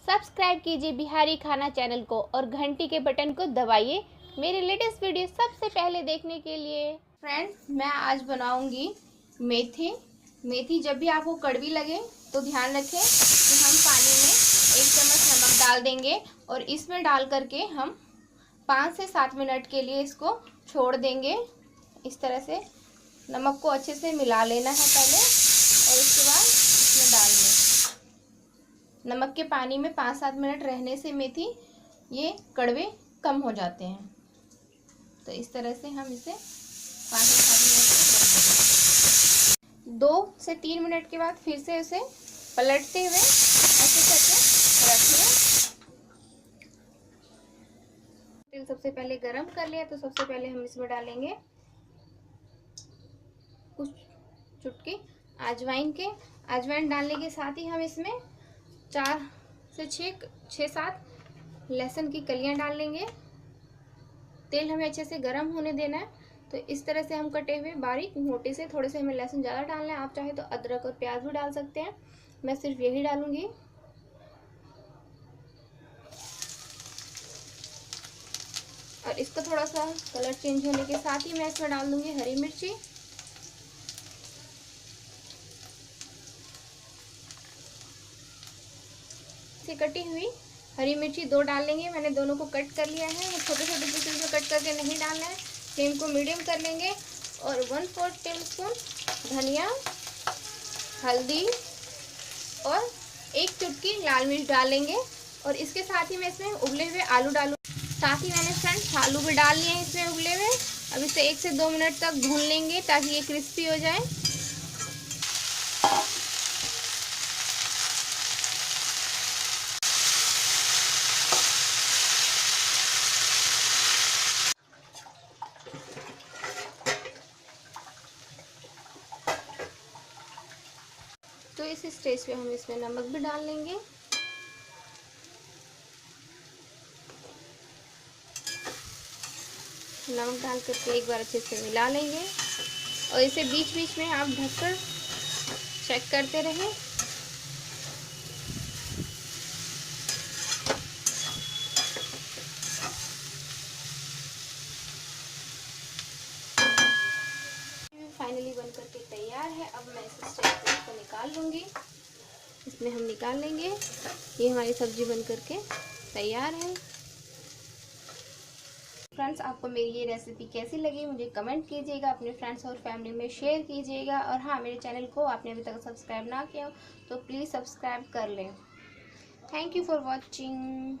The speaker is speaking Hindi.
सब्सक्राइब कीजिए बिहारी खाना चैनल को और घंटी के बटन को दबाइए मेरे लेटेस्ट वीडियो सबसे पहले देखने के लिए। फ्रेंड्स, मैं आज बनाऊंगी मेथी। जब भी आपको कड़वी लगे तो ध्यान रखें कि हम पानी में 1 चम्मच नमक डाल देंगे और इसमें डाल करके हम 5 से 7 मिनट के लिए इसको छोड़ देंगे। इस तरह से नमक को अच्छे से मिला लेना है पहले और उसके बाद इसमें डाल दें। नमक के पानी में 5-7 मिनट रहने से मेथी ये कड़वे कम हो जाते हैं। तो इस तरह से हम इसे 5 से 7 मिनट 2 से 3 मिनट के बाद फिर से उसे पलटते हुए ऐसे करके रखें। तेल सबसे पहले गरम कर लिया तो सबसे पहले हम इसमें डालेंगे कुछ चुटकी अजवाइन डालने के साथ ही हम इसमें 4 से 6-7 लहसुन की कलियां डाल लेंगे। तेल हमें अच्छे से गर्म होने देना है। तो इस तरह से हम कटे हुए बारीक मोटे से थोड़े से हमें लहसुन ज़्यादा डालना है। आप चाहे तो अदरक और प्याज भी डाल सकते हैं, मैं सिर्फ यही डालूंगी। और इसका थोड़ा सा कलर चेंज होने के साथ ही मैं इसमें डाल दूंगी हरी मिर्ची। से कटी हुई हरी मिर्ची 2 डाल लेंगे। मैंने दोनों को कट कर लिया है। छोटे छोटे पीसेस में कट करके नहीं डालना है। फ्लेम को मीडियम कर लेंगे और 1/4 टेबलस्पून धनिया, हल्दी और 1 चुटकी लाल मिर्च डालेंगे। और इसके साथ ही मैं इसमें उबले हुए आलू डालूँ। साथ ही मैंने फ्रेंड्स आलू भी डाल लिए हैं इसमें उबले हुए। अब इसे 1 से 2 मिनट तक भून लेंगे ताकि ये क्रिस्पी हो जाए। तो इस स्टेज पे हम इसमें नमक भी डाल लेंगे। नमक डाल करके एक बार अच्छे से मिला लेंगे और इसे बीच बीच में आप ढककर चेक करते रहें। फाइनली बन करके तैयार है। अब मैं इस स्टेज पे इसको निकाल लूँगी। इसमें हम निकाल लेंगे। ये हमारी सब्जी बन करके तैयार है। फ्रेंड्स, आपको मेरी ये रेसिपी कैसी लगी मुझे कमेंट कीजिएगा, अपने फ्रेंड्स और फैमिली में शेयर कीजिएगा। और हाँ, मेरे चैनल को आपने अभी तक सब्सक्राइब ना किया हो तो प्लीज़ सब्सक्राइब कर लें। Thank you for watching.